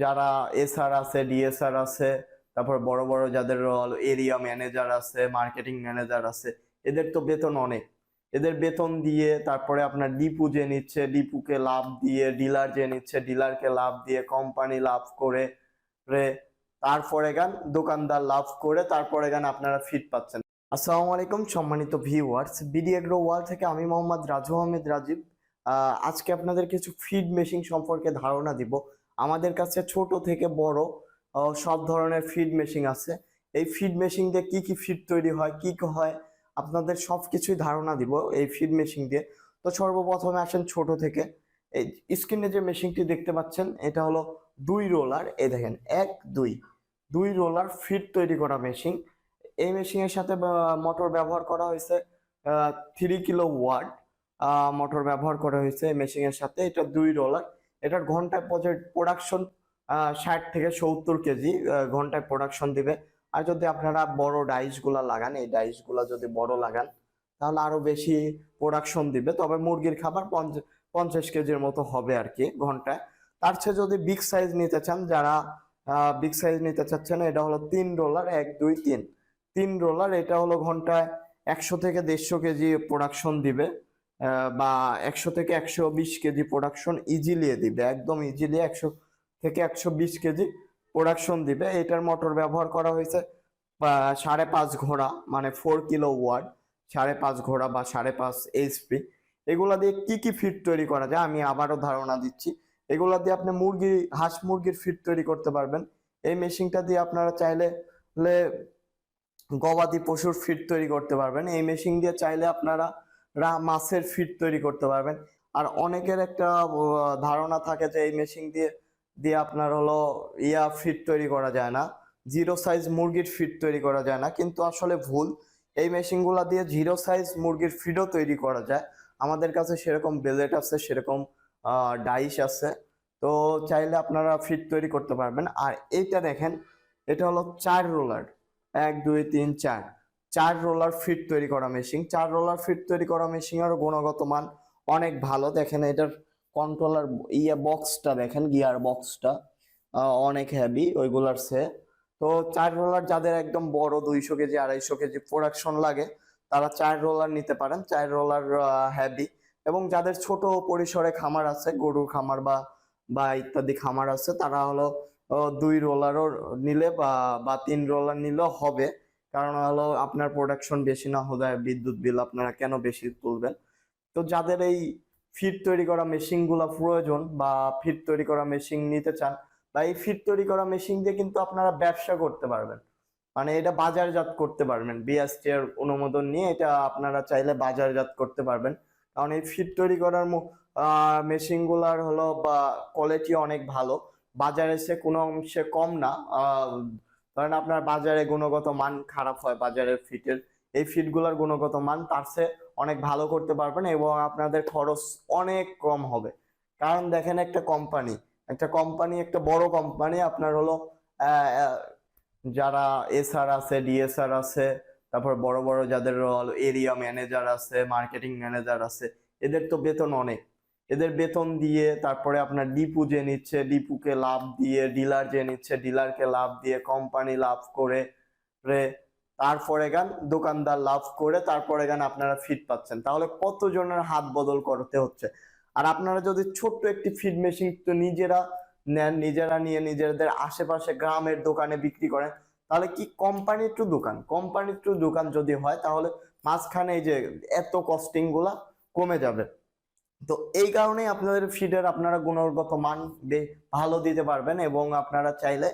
যারা এসআর আছে, ডিএসআর আছে, তারপর বড় বড় যাদের এরিয়া ম্যানেজার আছে, মার্কেটিং ম্যানেজার আছে, এদের তো বেতন অনেক। এদের বেতন দিয়ে তারপরে আপনার ডিপু যে নিচ্ছে, ডিপুকে লাভ দিয়ে, ডিলার যে নিচ্ছে, ডিলারকে লাভ দিয়ে, কোম্পানি লাভ করে রে, তারপরে গান দোকানদার লাভ করে, তারপরে গান আপনারা ফিট পাচ্ছেন। আসসালামু আলাইকুম সম্মানিত ভিউয়ার্স, বিডি এগ্রো ওয়ার্ল্ড থেকে আমি মোহাম্মদ রাজু আহমেদ রাজীব। আজকে আপনাদের কিছু ফিড মেশিন সম্পর্কে ধারণা দিব। আমাদের কাছে ছোট থেকে বড় সব ধরনের ফিড মেশিন আছে। এই ফিড মেশিন দিয়ে কি কি ফিড তৈরি হয়, কি কি হয়, আপনাদের সবকিছুই ধারণা দিব এই ফিড মেশিন দিয়ে। তো সর্বপ্রথমে আসেন ছোট থেকে। এই স্ক্রিনে যে মেশিনটি দেখতে পাচ্ছেন, এটা হলো 2 রোলার। এই দেখেন, 1 2 রোলার ফিড তৈরি করা মেশিন। এই মেশিনের সাথে মোটর ব্যবহার করা হয়েছে 3 কিলো ওয়াট মোটর ব্যবহার করা হয়েছে এই মেশিনের সাথে। এটা 2 রোলার। এটার ঘন্টায় প্রোডাকশন 60 থেকে 70 কেজি ঘন্টায় প্রোডাকশন দিবে। আর যদি আপনারা বড় ডাইস গুলা লাগান, এই ডাইস গুলা যদি বড় লাগান, তাহলে আরো বেশি প্রোডাকশন দিবে। তবে মুরগির খাবার 50 কেজির মতো হবে আর কি ঘন্টায়। তার চেয়ে যদি বিগ সাইজ নিতে চান, যারা বিগ সাইজ নিতে চাচ্ছেন, এটা হলো 3 রোলার, 1 2 3 3 রোলার। এটা হলো ঘন্টায় 100 থেকে 150 কেজি প্রোডাকশন দিবে, বা 100 থেকে 120 কেজি প্রোডাকশন ইজিলি দিবে, একদম ইজিলি 100 থেকে 120 কেজি প্রোডাকশন দিবে। এটার মোটর ব্যবহার করা হয়েছে 5.5 ঘোড়া, মানে 4 কিলো ওয়াট, 5.5 ঘোড়া বা 5.5 এইচপি। এগুলা দিয়ে কি কি ফিড তৈরি করা যায় আমি আবারও ধারণা দিচ্ছি। এগুলা দিয়ে আপনি হাঁস মুরগির ফিড তৈরি করতে পারবেন। এই মেশিনটা দিয়ে আপনারা চাইলে গবাদি পশুর ফিড তৈরি করতে পারবেন। এই মেশিন দিয়ে চাইলে আপনারা মাছের ফিড তৈরি করতে পারবেন। আর অনেকের একটা ধারণা থাকে যে এই মেশিন দিয়ে দিয়ে আপনার হলো ফিড তৈরি করা যায় না, জিরো সাইজ মুরগির ফিড তৈরি করা যায় না, কিন্তু আসলে ভুল। এই মেশিনগুলা দিয়ে জিরো সাইজ মুরগির ফিডও তৈরি করা যায়। আমাদের কাছে সেরকম বেলেট আছে, সেরকম ডাইস আছে। তো চাইলে আপনারা ফিড তৈরি করতে পারবেন। আর এইটা দেখেন, এটা হলো 4 রোলার, 1 2 3 4, 4 রোলার ফিড তৈরি করা মেশিন। 4 রোলার ফিড তৈরি করা মেশিনের গুণগত মান অনেক ভালো। দেখেন এটার কন্ট্রোলার বক্সটা দেখেন, গিয়ার বক্সটা অনেক হেভি ওইগুলার সে। তো 4 রোলার যাদের একদম বড় 200 কেজি 250 কেজি প্রোডাকশন লাগে, তারা 4 রোলার নিতে পারেন। 4 রোলার হেভি। এবং যাদের ছোট পরিসরে খামার আছে, গরুর খামার বা বা ইত্যাদি খামার আছে, তারা হলো 2 রোলারও নিলে বা 3 রোলার নিলেও হবে। কারণ হলো আপনার প্রোডাকশন বেশি না হলে বিদ্যুৎ বিল আপনারা কেন বেশি তুলবেন। তো যাদের এই ফিড তৈরি করা মেশিন গুলা প্রয়োজন, বা ফিড তৈরি করা মেশিন নিতে চান, বা এই ফিড তৈরি করা মেশিন দিয়ে কিন্তু আপনারা ব্যবসা করতে পারবেন, মানে এটা বাজারজাত করতে পারবেন। বিএসটি এর অনুমোদন নিয়ে এটা আপনারা চাইলে বাজারজাত করতে পারবেন। কারণ এই ফিড তৈরি করার মেশিন গুলার হলো বা কোয়ালিটি অনেক ভালো, বাজারে সে কোনো অংশে কম না। ধরেন আপনার বাজারে গুণগত মান খারাপ হয় বাজারের ফিটের, এই ফিড গুলার গুণগত মান তার চেয়ে অনেক ভালো করতে পারবেন, এবং আপনাদের খরচ অনেক কম হবে। কারণ দেখেন, একটা বড় কোম্পানি আপনার হলো যারা এসআর আছে, ডিএসআর আছে, তারপর বড় বড় যাদের এরিয়া ম্যানেজার আছে, মার্কেটিং ম্যানেজার আছে, এদের তো বেতন অনেক। এদের বেতন দিয়ে তারপরে আপনার ডিপু যে নিচ্ছে, ডিপুকে লাভ দিয়ে, ডিলার যে নিচ্ছে, ডিলারকে লাভ দিয়ে, কোম্পানি লাভ করে রে, তারপরে গান দোকানদার লাভ করে, তারপরে গান আপনারা ফিড পাচ্ছেন। তাহলে কতজনের হাত বদল করতে হচ্ছে। আর আপনারা যদি ছোট্ট একটি ফিড মেশিন তো নিজেরা নেন, নিজেরা নিয়ে নিজেদের আশেপাশে গ্রামের দোকানে বিক্রি করেন, তাহলে কি কোম্পানি টু দোকান যদি হয়, তাহলে মাঝখানে এই যে এত কস্টিং গুলা কমে যাবে। তো এই কারণেই আপনাদের ফিডের আপনারা গুণগত মান ভালো দিতে পারবেন, এবং আপনারা চাইলে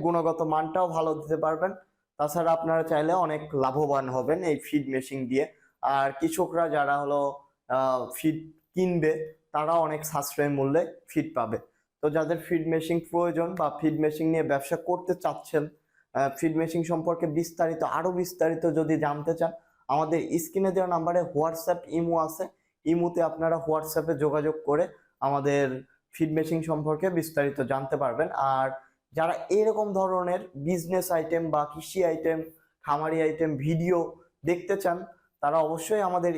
গুণগত মানটাও ভালো দিতে পারবেন। তাছাড়া আপনারা চাইলে অনেক লাভবান হবেন এই ফিড মেশিন দিয়ে। আর কৃষকরা যারা হলো ফিড কিনবে, তারা অনেক সাশ্রয় মূল্যে ফিড পাবে। তো যাদের ফিড মেশিন প্রয়োজন বা ফিড মেশিন নিয়ে ব্যবসা করতে চাচ্ছেন, ফিড মেশিন সম্পর্কে আরো বিস্তারিত যদি জানতে চান, আমাদের স্ক্রিনে দেওয়া নাম্বারে হোয়াটসঅ্যাপ ইমো আছে। ইমোতে আপনারা হোয়াটসঅ্যাপে যোগাযোগ করে আমাদের ফিড মেশিন সম্পর্কে বিস্তারিত জানতে পারবেন। আর যারা এরকম ধরনের বিজনেস আইটেম বা কৃষি আইটেম, খামারি আইটেম ভিডিও দেখতে চান, তারা অবশ্যই আমাদের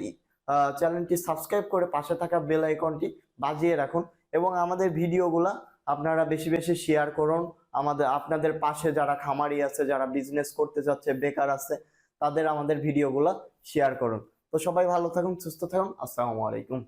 চ্যানেলটি সাবস্ক্রাইব করে পাশে থাকা বেল আইকনটি বাজিয়ে রাখুন, এবং আমাদের ভিডিওগুলা আপনারা বেশি বেশি শেয়ার করুন। আপনাদের পাশে যারা খামারি আছে, যারা বিজনেস করতে চাচ্ছে, বেকার আছে, তাদের আমাদের ভিডিওগুলো শেয়ার করুন। তো সবাই ভালো থাকুন, সুস্থ থাকুন। আসসালামু আলাইকুম।